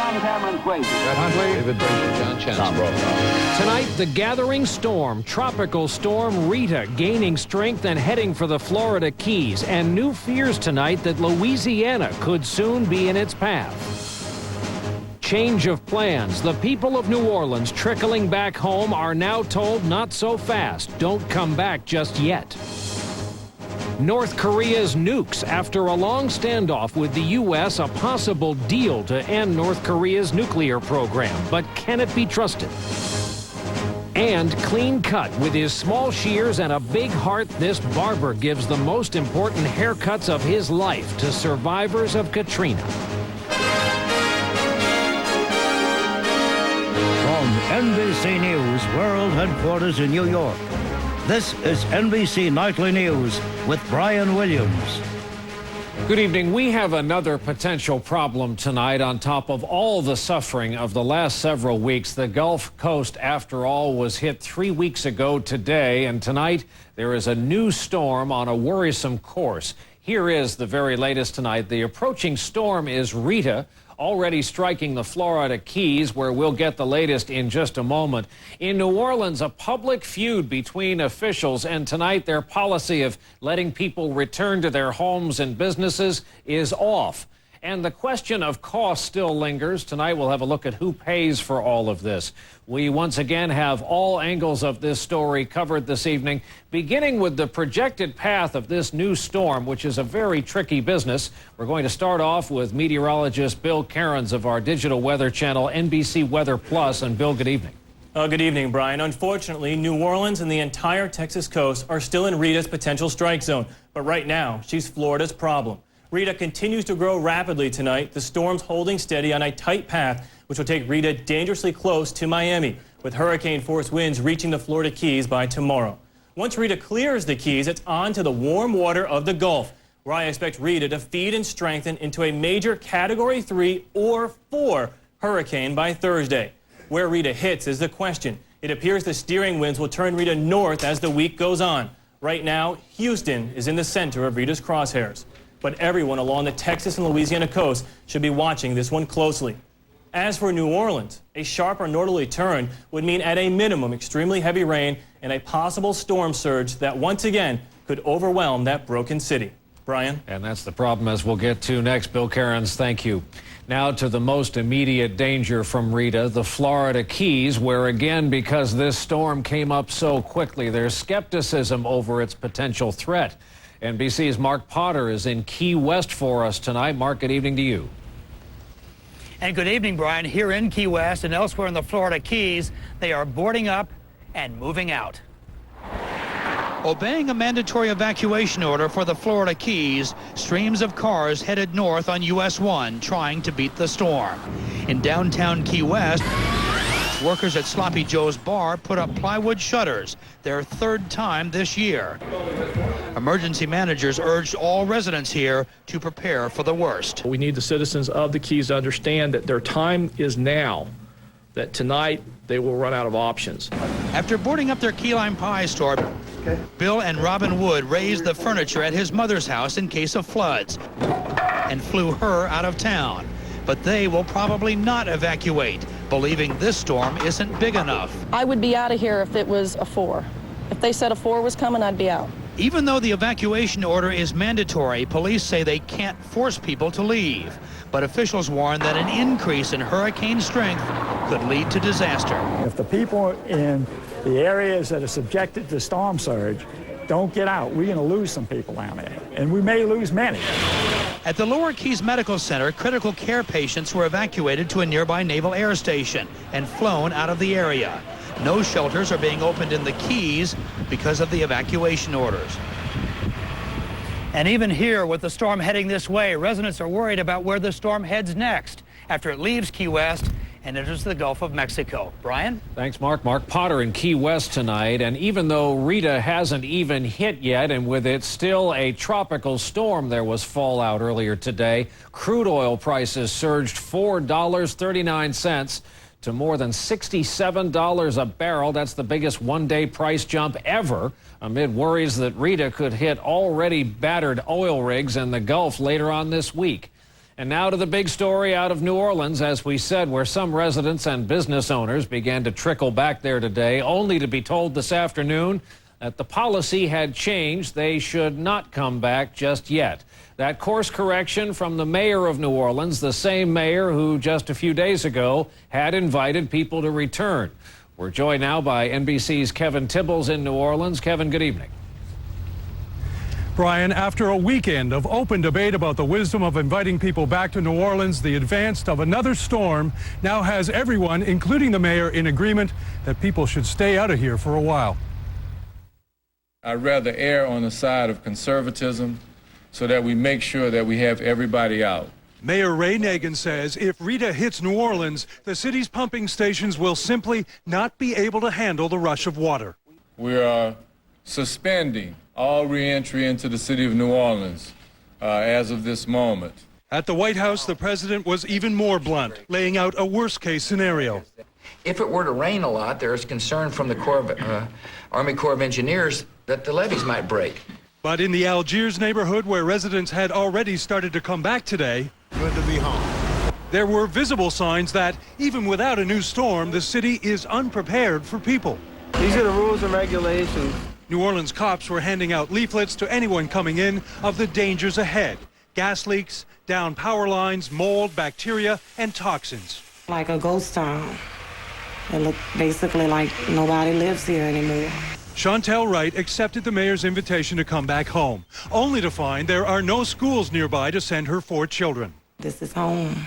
Tom Cameron's wages. Brett Huntley, David Brent, John Chen. Tom Brokaw. Tonight, the gathering storm, tropical storm Rita, gaining strength and heading for the Florida Keys, and new fears tonight that Louisiana could soon be in its path. Change of plans. The people of New Orleans trickling back home are now told not so fast. Don't come back just yet. North Korea's nukes. After a long standoff with the U.S., a possible deal to end North Korea's nuclear program. But can it be trusted? And clean cut. With his small shears and a big heart, this barber gives the most important haircuts of his life to survivors of Katrina. From NBC News World Headquarters in New York, this is NBC Nightly News with Brian Williams. Good evening. We have another potential problem tonight on top of all the suffering of the last several weeks. The Gulf Coast, after all, was hit 3 weeks ago today, and tonight there is a new storm on a worrisome course. Here is the very latest tonight. The approaching storm is Rita, already striking the Florida Keys, where we'll get the latest in just a moment. In New Orleans, a public feud between officials, and tonight their policy of letting people return to their homes and businesses is off. And the question of cost still lingers. Tonight we'll have a look at who pays for all of this. We once again have all angles of this story covered this evening, beginning with the projected path of this new storm, which is a very tricky business. We're going to start off with meteorologist Bill Cairns of our digital weather channel, NBC Weather Plus. And Bill, good evening. Good evening, Brian. Unfortunately, New Orleans and the entire Texas coast are still in Rita's potential strike zone. But right now, she's Florida's problem. Rita continues to grow rapidly tonight. The storm's holding steady on a tight path, which will take Rita dangerously close to Miami, with hurricane-force winds reaching the Florida Keys by tomorrow. Once Rita clears the Keys, it's on to the warm water of the Gulf, where I expect Rita to feed and strengthen into a major Category 3 or 4 hurricane by Thursday. Where Rita hits is the question. It appears the steering winds will turn Rita north as the week goes on. Right now, Houston is in the center of Rita's crosshairs. But everyone along the Texas and Louisiana coast should be watching this one closely. As for New Orleans, a sharp or northerly turn would mean at a minimum extremely heavy rain and a possible storm surge that once again could overwhelm that broken city. Brian? And that's the problem, as we'll get to next. Bill Cairns, thank you. Now to the most immediate danger from Rita, the Florida Keys, where again, because this storm came up so quickly, there's skepticism over its potential threat. NBC's Mark Potter is in Key West for us tonight. Mark, good evening to you. And good evening, Brian. Here in Key West and elsewhere in the Florida Keys, they are boarding up and moving out. Obeying a mandatory evacuation order for the Florida Keys, streams of cars headed north on US 1 trying to beat the storm. In downtown Key West, workers at Sloppy Joe's Bar put up plywood shutters, their third time this year. Emergency managers urged all residents here to prepare for the worst. We need the citizens of the Keys to understand that their time is now, that tonight they will run out of options. After boarding up their key lime pie store, Bill and Robin Wood raised the furniture at his mother's house in case of floods and flew her out of town. But they will probably not evacuate, believing this storm isn't big enough. I would be out of here if it was a 4. If they said a 4 was coming, I'd be out. Even though the evacuation order is mandatory, police say they can't force people to leave. But officials warn that an increase in hurricane strength could lead to disaster. If the people in the areas that are subjected to storm surge don't get out, we're going to lose some people down there, and we may lose many. At the Lower Keys Medical Center, critical care patients were evacuated to a nearby Naval Air Station and flown out of the area. No shelters are being opened in the Keys because of the evacuation orders. And even here, with the storm heading this way, residents are worried about where the storm heads next after it leaves Key West and enters the Gulf of Mexico. Brian? Thanks, Mark. Mark Potter in Key West tonight. And even though Rita hasn't even hit yet, and with it still a tropical storm, there was fallout earlier today. Crude oil prices surged $4.39 to more than $67 a barrel. That's the biggest one-day price jump ever, amid worries that Rita could hit already battered oil rigs in the Gulf later on this week. And now to the big story out of New Orleans, as we said, where some residents and business owners began to trickle back there today, only to be told this afternoon that the policy had changed. They should not come back just yet. That course correction from the mayor of New Orleans, the same mayor who just a few days ago had invited people to return. We're joined now by NBC's Kevin Tibbles in New Orleans. Kevin, good evening. Brian, after a weekend of open debate about the wisdom of inviting people back to New Orleans, the advance of another storm now has everyone, including the mayor, in agreement that people should stay out of here for a while. I'd rather err on the side of conservatism so that we make sure that we have everybody out. Mayor Ray Nagin says if Rita hits New Orleans, the city's pumping stations will simply not be able to handle the rush of water. We are suspending all re-entry into the city of New Orleans as of this moment. At the White House, the president was even more blunt, laying out a worst-case scenario. If it were to rain a lot, there is concern from the Army Corps of Engineers that the levees might break. But in the Algiers neighborhood, where residents had already started to come back today, good to be home. There were visible signs that, even without a new storm, the city is unprepared for people. These are the rules and regulations. New Orleans cops were handing out leaflets to anyone coming in of the dangers ahead. Gas leaks, downed power lines, mold, bacteria, and toxins. Like a ghost town. It looked basically like nobody lives here anymore. Chantel Wright accepted the mayor's invitation to come back home, only to find there are no schools nearby to send her 4 children. This is home.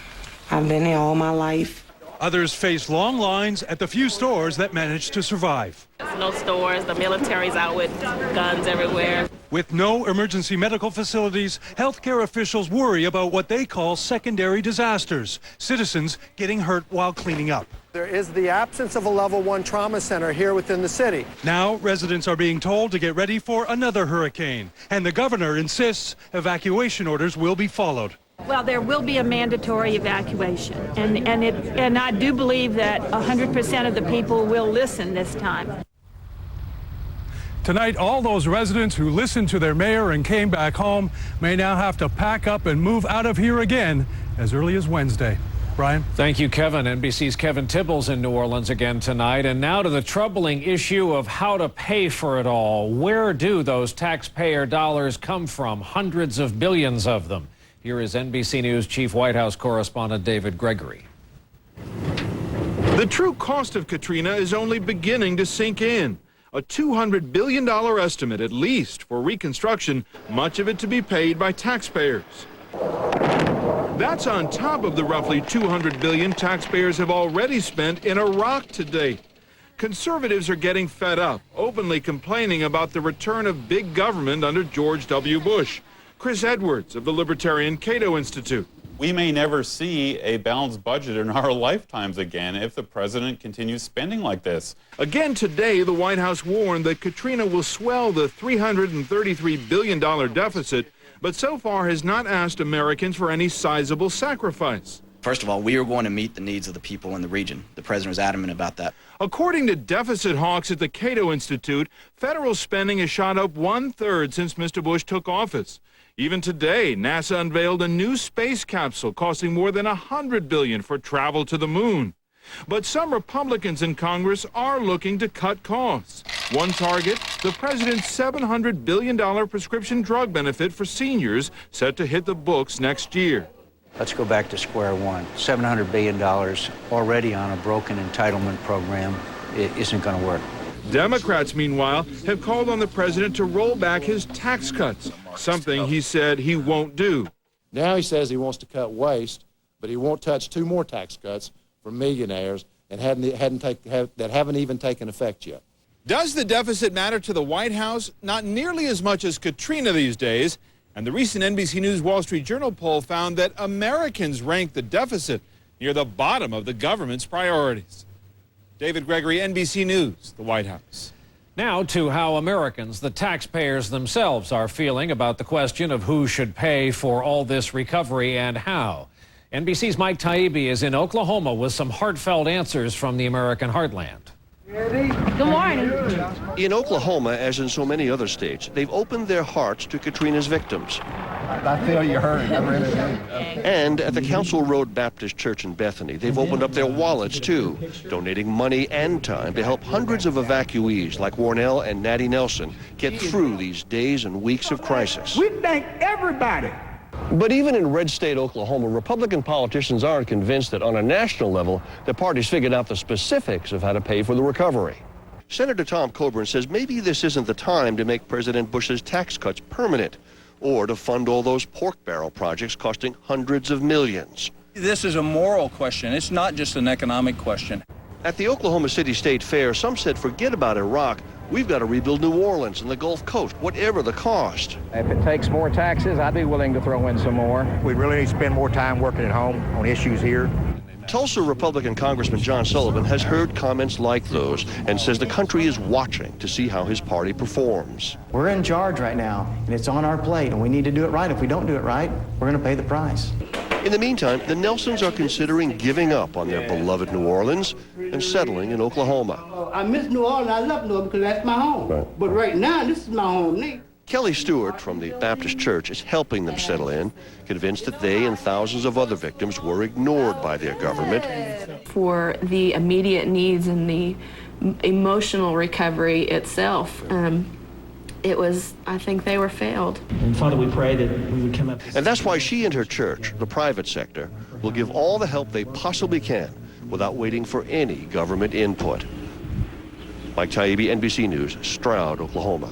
I've been here all my life. Others face long lines at the few stores that managed to survive. There's no stores, the military's out with guns everywhere. With no emergency medical facilities, healthcare officials worry about what they call secondary disasters, citizens getting hurt while cleaning up. There is the absence of a level 1 trauma center here within the city. Now, residents are being told to get ready for another hurricane, and the governor insists evacuation orders will be followed. Well, there will be a mandatory evacuation, and I do believe that 100% of the people will listen this time. Tonight, all those residents who listened to their mayor and came back home may now have to pack up and move out of here again as early as Wednesday. Brian? Thank you, Kevin. NBC's Kevin Tibbles in New Orleans again tonight. And now to the troubling issue of how to pay for it all. Where do those taxpayer dollars come from? Hundreds of billions of them. Here is NBC News Chief White House correspondent David Gregory. The true cost of Katrina is only beginning to sink in. A $200 billion estimate, at least, for reconstruction, much of it to be paid by taxpayers. That's on top of the roughly $200 billion taxpayers have already spent in Iraq to date. Conservatives are getting fed up, openly complaining about the return of big government under George W. Bush. Chris Edwards of the Libertarian Cato Institute. We may never see a balanced budget in our lifetimes again if the president continues spending like this. Again today, the White House warned that Katrina will swell the $333 billion deficit, but so far has not asked Americans for any sizable sacrifice. First of all, we are going to meet the needs of the people in the region. The president was adamant about that. According to deficit hawks at the Cato Institute, federal spending has shot up 1/3 since Mr. Bush took office. Even today, NASA unveiled a new space capsule costing more than $100 billion for travel to the moon. But some Republicans in Congress are looking to cut costs. One target, the president's $700 billion prescription drug benefit for seniors set to hit the books next year. Let's go back to square one. $700 billion already on a broken entitlement program. It isn't going to work. Democrats, meanwhile, have called on the president to roll back his tax cuts, something he said he won't do. Now he says he wants to cut waste, but he won't touch 2 more tax cuts for millionaires and that haven't even taken effect yet. Does the deficit matter to the White House? Not nearly as much as Katrina these days. And the recent NBC News Wall Street Journal poll found that Americans rank the deficit near the bottom of the government's priorities. David Gregory, NBC News, the White House. Now to how Americans, the taxpayers themselves, are feeling about the question of who should pay for all this recovery and how. NBC's Mike Taibbi is in Oklahoma with some heartfelt answers from the American heartland. Good morning. In Oklahoma, as in so many other states, they've opened their hearts to Katrina's victims. I feel you hurt. I really do. And at the Council Road Baptist Church in Bethany, they've opened up their wallets too, donating money and time to help hundreds of evacuees like Warnell and Natty Nelson get through these days and weeks of crisis. We thank everybody. But even in red state Oklahoma, Republican politicians aren't convinced that on a national level, the party's figured out the specifics of how to pay for the recovery. Senator Tom Coburn says maybe this isn't the time to make President Bush's tax cuts permanent or to fund all those pork barrel projects costing hundreds of millions. This is a moral question. It's not just an economic question. At the Oklahoma City State Fair, some said forget about Iraq. We've got to rebuild New Orleans and the Gulf Coast, whatever the cost. If it takes more taxes, I'd be willing to throw in some more. We really need to spend more time working at home on issues here. Tulsa Republican Congressman John Sullivan has heard comments like those and says the country is watching to see how his party performs. We're in charge right now, and it's on our plate, and we need to do it right. If we don't do it right, we're going to pay the price. In the meantime, the Nelsons are considering giving up on their beloved New Orleans and settling in Oklahoma. I miss New Orleans. I love New Orleans because that's my home. Right. But right now, this is my home now. Kelly Stewart from the Baptist Church is helping them settle in, convinced that they and thousands of other victims were ignored by their government. For the immediate needs and the emotional recovery itself, I think they were failed. And Father, we pray that we would come up. And that's why she and her church, the private sector, will give all the help they possibly can without waiting for any government input. Mike Taibbi, NBC News, Stroud, Oklahoma.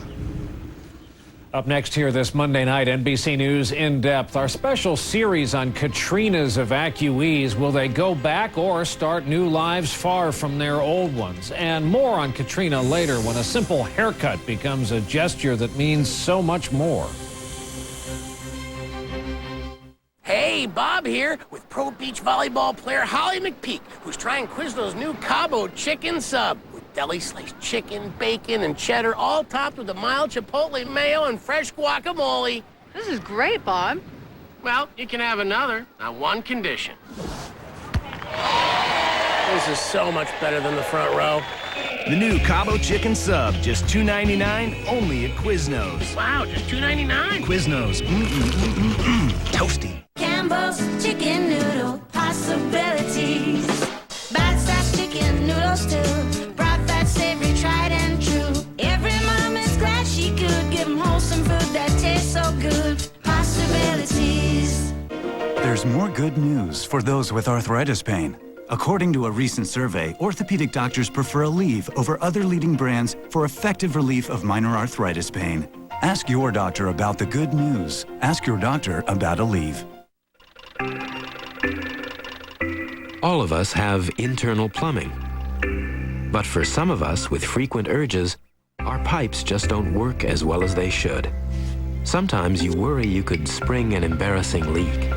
Up next here this Monday night, NBC News In Depth. Our special series on Katrina's evacuees. Will they go back or start new lives far from their old ones? And more on Katrina later, when a simple haircut becomes a gesture that means so much more. Hey, Bob here with pro beach volleyball player Holly McPeak, who's trying Quizno's new Cabo chicken sub. Deli sliced chicken, bacon, and cheddar, all topped with a mild chipotle mayo and fresh guacamole. This is great, Bob. Well, you can have another, on one condition. This is so much better than the front row. The new Cabo chicken sub, just $2.99, only at Quizno's. Wow, just $2.99? Quizno's, toasty. Campbell's chicken noodle possibilities. Bite-sized chicken noodles too. Savory, tried and true. Every mom is glad she could give them wholesome food that tastes so good. Possibilities. There's more good news for those with arthritis pain. According to a recent survey, orthopedic doctors prefer Aleve over other leading brands for effective relief of minor arthritis pain. Ask your doctor about the good news. Ask your doctor about Aleve. All of us have internal plumbing. But for some of us with frequent urges, our pipes just don't work as well as they should. Sometimes you worry you could spring an embarrassing leak.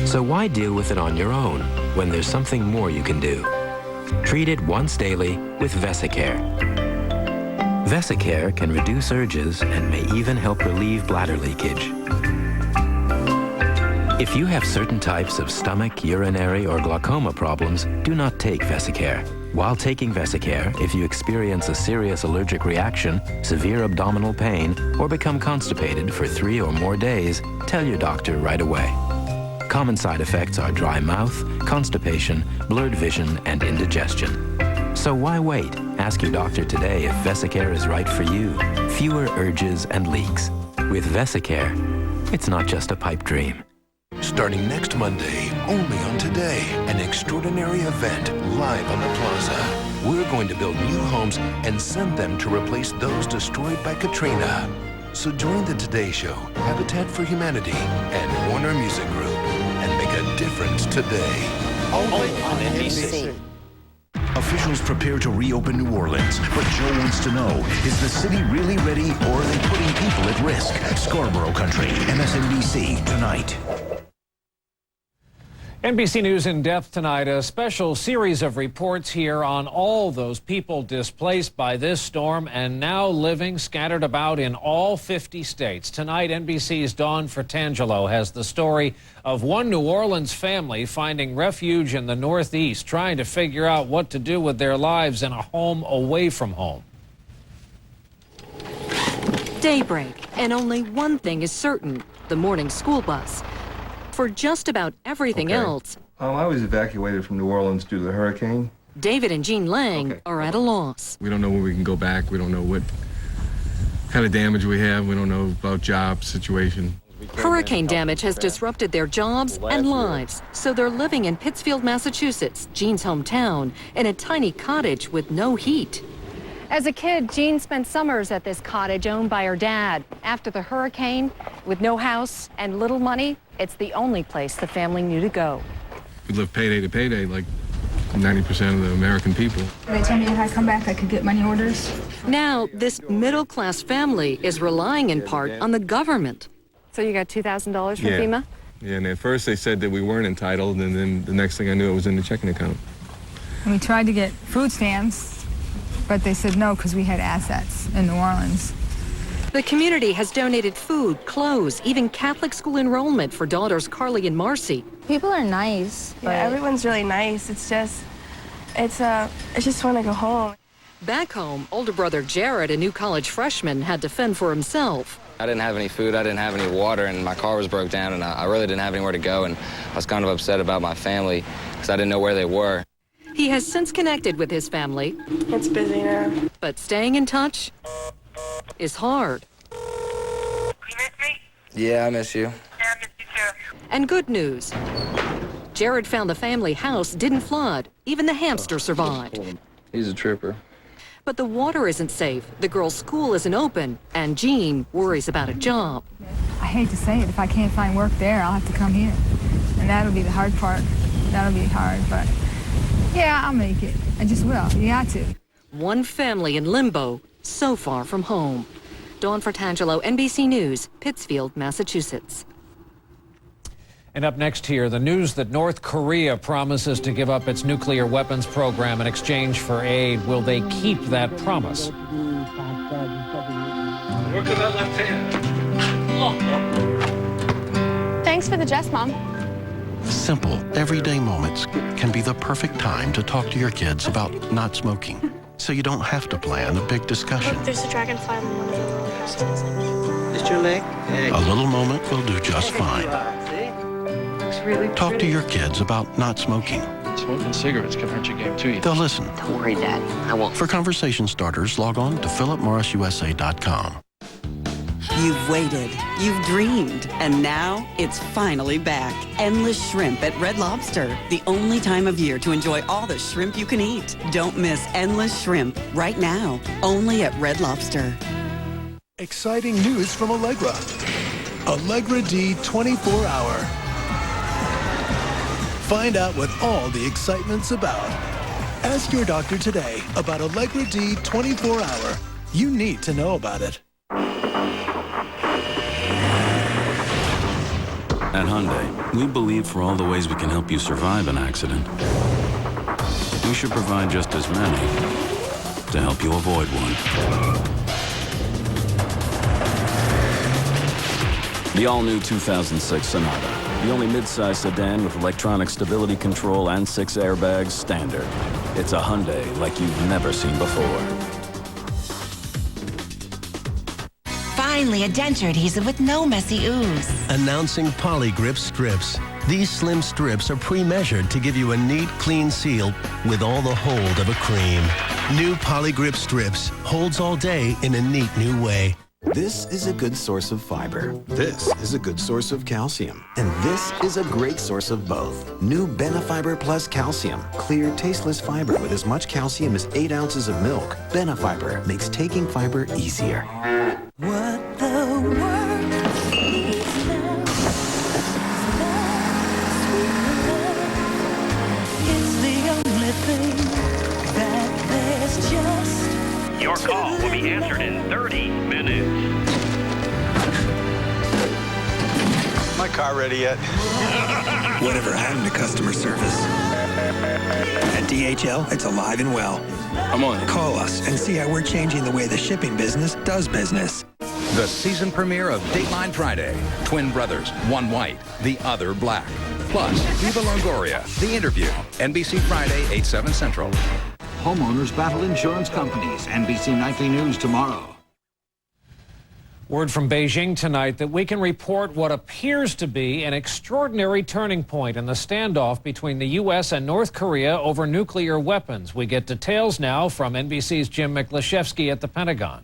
So why deal with it on your own when there's something more you can do? Treat it once daily with Vesicare. Vesicare can reduce urges and may even help relieve bladder leakage. If you have certain types of stomach, urinary, or glaucoma problems, do not take Vesicare. While taking Vesicare, if you experience a serious allergic reaction, severe abdominal pain, or become constipated for 3 or more days, tell your doctor right away. Common side effects are dry mouth, constipation, blurred vision, and indigestion. So why wait? Ask your doctor today if Vesicare is right for you. Fewer urges and leaks. With Vesicare, it's not just a pipe dream. Starting next Monday, only on Today, an extraordinary event live on the plaza. We're going to build new homes and send them to replace those destroyed by Katrina. So join the Today Show, Habitat for Humanity, and Warner Music Group, and make a difference today. Only on NBC. Officials prepare to reopen New Orleans, but Joe wants to know, is the city really ready, or are they putting people at risk? Scarborough Country, MSNBC, tonight. NBC News In Depth tonight, a special series of reports here on all those people displaced by this storm and now living scattered about in all 50 states. Tonight, NBC's Dawn Fratangelo has the story of one New Orleans family finding refuge in the Northeast, trying to figure out what to do with their lives in a home away from home. Daybreak, and only one thing is certain. the morning school bus. For just about everything else, I was evacuated from New Orleans due to the hurricane. David and Jean Lang are at a loss. We don't know when we can go back. We don't know what kind of damage we have. We don't know about job situation. Hurricane damage has disrupted their jobs and lives, so they're living in Pittsfield, Massachusetts, Jean's hometown, in a tiny cottage with no heat. As a kid, Jean spent summers at this cottage owned by her dad. After the hurricane, with no house and little money, it's the only place the family knew to go. We live payday to payday like 90% of the American people. They told me if I come back, I could get money orders. Now, this middle-class family is relying in part on the government. So you got $2,000 from FEMA? Yeah, and at first they said that we weren't entitled, and then the next thing I knew, it was in the checking account. And we tried to get food stamps, but they said no because we had assets in New Orleans. The community has donated food, clothes, even Catholic school enrollment for daughters Carly and Marcy. People are nice. Yeah, everyone's really nice. It's just, I just want to go home. Back home, older brother Jared, a new college freshman, had to fend for himself. I didn't have any food, I didn't have any water, and my car was broke down, and I really didn't have anywhere to go, and I was kind of upset about my family because I didn't know where they were. He has since connected with his family. It's busy now. But staying in touch is hard. You miss me? Yeah, I miss you. Yeah, I miss you too. And good news. Jared found the family house didn't flood. Even the hamster survived. He's a trooper. But the water isn't safe, the girl's school isn't open, and Jean worries about a job. I hate to say it, if I can't find work there, I'll have to come here. And that'll be the hard part. That'll be hard, but yeah, I'll make it. I just will. You got to. One family in limbo, so far from home. Dawn Fratangelo, NBC News, Pittsfield, Massachusetts. And up next here, the news that North Korea promises to give up its nuclear weapons program in exchange for aid. Will they keep that promise? Work with that left hand. Thanks for the jest, Mom. Simple, everyday moments can be the perfect time to talk to your kids about not smoking. So you don't have to plan a big discussion. Look, there's a dragonfly on one of the roller coasters. Is your leg? A little moment will do just fine. Talk to your kids about not smoking. Smoking cigarettes can hurt your game too. They'll listen. Don't worry, Dad. I won't. For conversation starters, log on to philipmorrisusa.com. You've waited, you've dreamed, and now it's finally back. Endless Shrimp at Red Lobster. The only time of year to enjoy all the shrimp you can eat. Don't miss Endless Shrimp right now, only at Red Lobster. Exciting news from Allegra. Allegra D 24-hour. Find out what all the excitement's about. Ask your doctor today about Allegra D 24-hour. You need to know about it. At Hyundai, we believe for all the ways we can help you survive an accident, we should provide just as many to help you avoid one. The all-new 2006 Sonata. The only midsize sedan with electronic stability control and 6 airbags standard. It's a Hyundai like you've never seen before. Finally, a denture adhesive with no messy ooze. Announcing Polygrip Strips. These slim strips are pre-measured to give you a neat, clean seal with all the hold of a cream. New Polygrip Strips holds all day in a neat new way. This is a good source of fiber. This is a good source of calcium. And this is a great source of both. New Benefiber Plus Calcium. Clear, tasteless fiber with as much calcium as 8 ounces of milk. Benefiber makes taking fiber easier. What the world needs now is the only thing that there's just. Your call will be answered in 30 minutes. My car ready yet? Whatever happened to customer service? At DHL, it's alive and well. I'm on it. Call us and see how we're changing the way the shipping business does business. The season premiere of Dateline Friday. Twin brothers, one white, the other black. Plus, Eva Longoria, The Interview. NBC Friday, 8/7 Central. Homeowners battle insurance companies. NBC Nightly News tomorrow. Word from Beijing tonight that we can report what appears to be an extraordinary turning point in the standoff between the U.S. and North Korea over nuclear weapons. We get details now from NBC's Jim Miklaszewski at the Pentagon.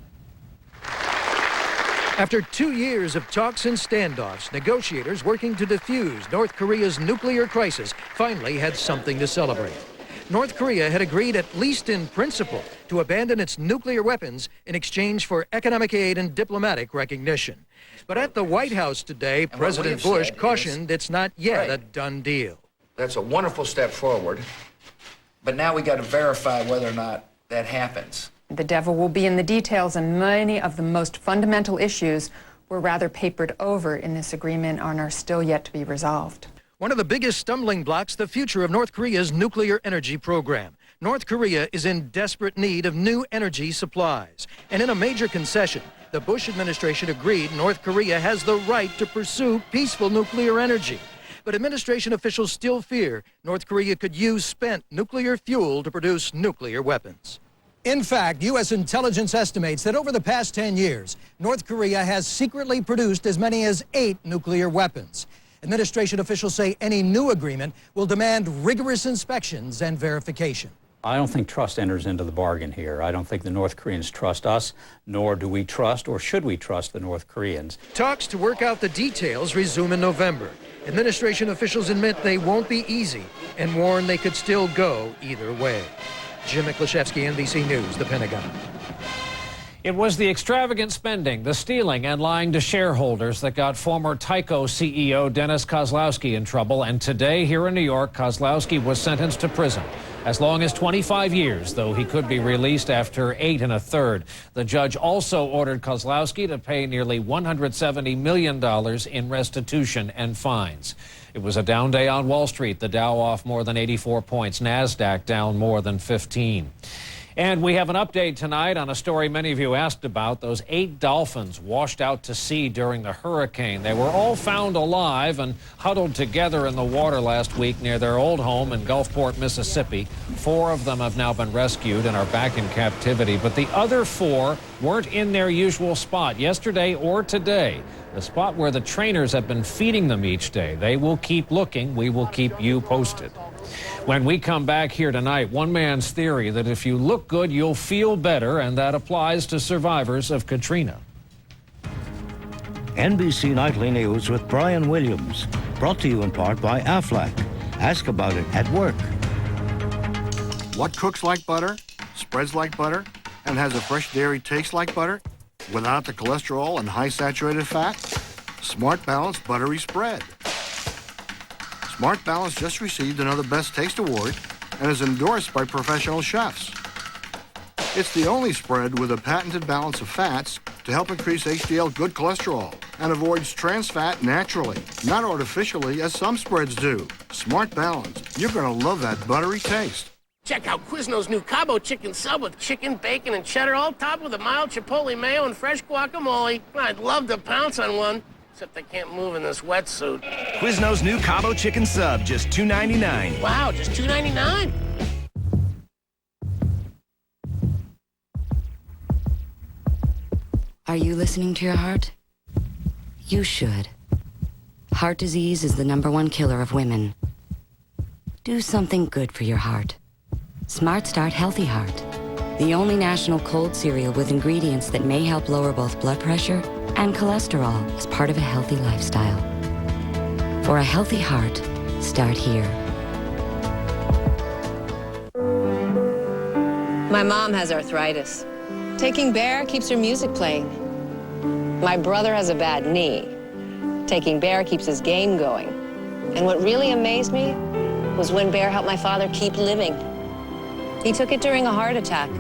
After 2 years of talks and standoffs, negotiators working to defuse North Korea's nuclear crisis finally had something to celebrate. North Korea had agreed, at least in principle, to abandon its nuclear weapons in exchange for economic aid and diplomatic recognition. But at the White House today, President Bush cautioned it's not yet a done deal. That's a wonderful step forward, but now we got to verify whether or not that happens. The devil will be in the details, and many of the most fundamental issues were rather papered over in this agreement and are still yet to be resolved. One of the biggest stumbling blocks, the future of North Korea's nuclear energy program. North Korea is in desperate need of new energy supplies. And in a major concession, the Bush administration agreed North Korea has the right to pursue peaceful nuclear energy. But administration officials still fear North Korea could use spent nuclear fuel to produce nuclear weapons. In fact, U.S. intelligence estimates that over the past 10 years, North Korea has secretly produced as many as 8 nuclear weapons. Administration officials say any new agreement will demand rigorous inspections and verification. I don't think trust enters into the bargain here. I don't think the North Koreans trust us, nor do we trust, or should we trust, the North Koreans. Talks to work out the details resume in November. Administration officials admit they won't be easy and warn they could still go either way. Jim Miklaszewski, NBC News, the Pentagon. It was the extravagant spending, the stealing, and lying to shareholders that got former Tyco CEO Dennis Kozlowski in trouble. And today, here in New York, Kozlowski was sentenced to prison as long as 25 years, though he could be released after 8 1/3. The judge also ordered Kozlowski to pay nearly $170 million in restitution and fines. It was a down day on Wall Street. The Dow off more than 84 points, NASDAQ down more than 15. And we have an update tonight on a story many of you asked about, those 8 dolphins washed out to sea during the hurricane. They were all found alive and huddled together in the water last week near their old home in Gulfport, Mississippi. 4 of them have now been rescued and are back in captivity, but the other 4 weren't in their usual spot yesterday or today, the spot where the trainers have been feeding them each day. They will keep looking. We will keep you posted. When we come back here tonight, one man's theory that if you look good, you'll feel better, and that applies to survivors of Katrina. NBC Nightly News with Brian Williams, brought to you in part by Aflac. Ask about it at work. What cooks like butter, spreads like butter, and has a fresh dairy taste like butter without the cholesterol and high saturated fat? Smart Balance Buttery Spread. Smart Balance just received another Best Taste Award and is endorsed by professional chefs. It's the only spread with a patented balance of fats to help increase HDL good cholesterol and avoids trans fat naturally, not artificially as some spreads do. Smart Balance. You're going to love that buttery taste. Check out Quizno's new Cabo Chicken Sub with chicken, bacon, and cheddar, all topped with a mild chipotle mayo and fresh guacamole. I'd love to pounce on one, except I can't move in this wetsuit. Quizno's new Cabo Chicken Sub, just $2.99. Wow, just $2.99. Are you listening to your heart? You should. Heart disease is the #1 killer of women. Do something good for your heart. Smart Start Healthy Heart, the only national cold cereal with ingredients that may help lower both blood pressure and cholesterol as part of a healthy lifestyle. For a healthy heart, start here. My mom has arthritis. Taking Bear keeps her music playing. My brother has a bad knee. Taking Bear keeps his game going. And what really amazed me was when Bear helped my father keep living. He took it during a heart attack.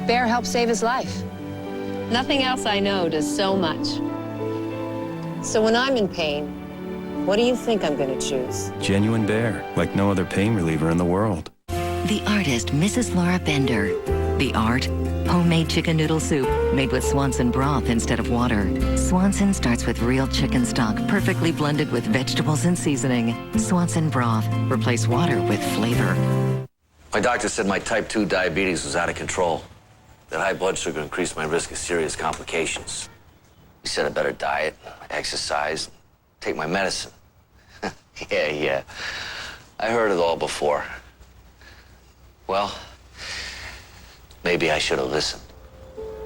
Bear helped save his life. Nothing else I know does so much. So when I'm in pain, what do you think I'm going to choose? Genuine Bear, like no other pain reliever in the world. The artist, Mrs. Laura Bender. The art, homemade chicken noodle soup made with Swanson broth instead of water. Swanson starts with real chicken stock, perfectly blended with vegetables and seasoning. Swanson broth. Replace water with flavor. My doctor said my type 2 diabetes was out of control. That high blood sugar increased my risk of serious complications. He said I better diet, exercise, take my medicine. Yeah. I heard it all before. Well, maybe I should have listened.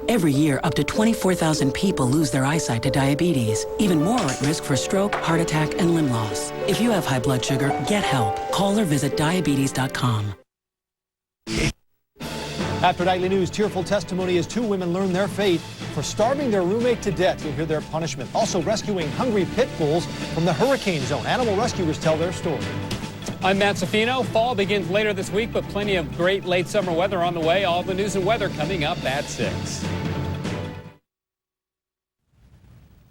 Every year, up to 24,000 people lose their eyesight to diabetes. Even more are at risk for stroke, heart attack, and limb loss. If you have high blood sugar, get help. Call or visit diabetes.com. After nightly news, tearful testimony as two women learn their fate for starving their roommate to death. You'll hear their punishment. Also rescuing hungry pit bulls from the hurricane zone. Animal rescuers tell their story. I'm Matt Safino. Fall begins later this week, but plenty of great late summer weather on the way. All the news and weather coming up at 6.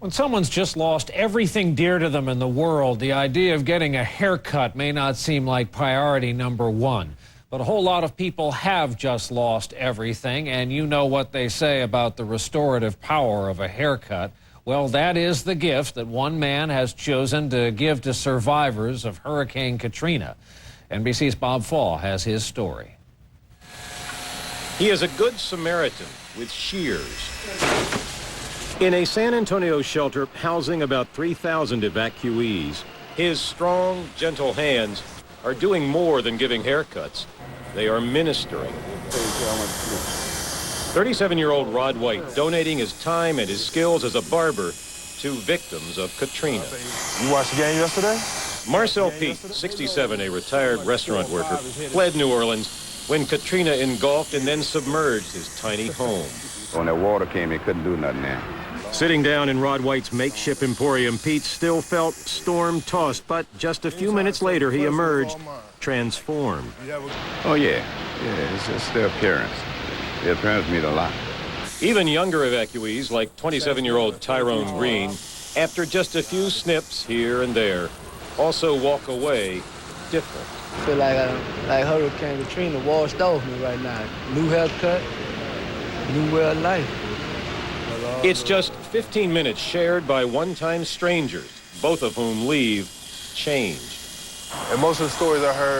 When someone's just lost everything dear to them in the world, the idea of getting a haircut may not seem like priority number one. But a whole lot of people have just lost everything, and you know what they say about the restorative power of a haircut. Well, that is the gift that one man has chosen to give to survivors of Hurricane Katrina. NBC's Bob Fall has his story. He is a good Samaritan with shears. In a San Antonio shelter housing about 3,000 evacuees, his strong, gentle hands are doing more than giving haircuts. They are ministering. 37-year-old Rod White donating his time and his skills as a barber to victims of Katrina. You watched the game yesterday? Marcel Pete, 67, a retired restaurant worker, fled New Orleans when Katrina engulfed and then submerged his tiny home. When that water came, he couldn't do nothing there. Sitting down in Rod White's makeshift emporium, Pete still felt storm-tossed, but just a few minutes later, he emerged transformed. Oh, yeah. It's the appearance. The appearance means a lot. Even younger evacuees, like 27-year-old Tyrone Green, after just a few snips here and there, also walk away different. I feel like Hurricane Katrina washed off me right now. New haircut, new way of life. It's just 15 minutes shared by one-time strangers, both of whom leave changed. And most of the stories I heard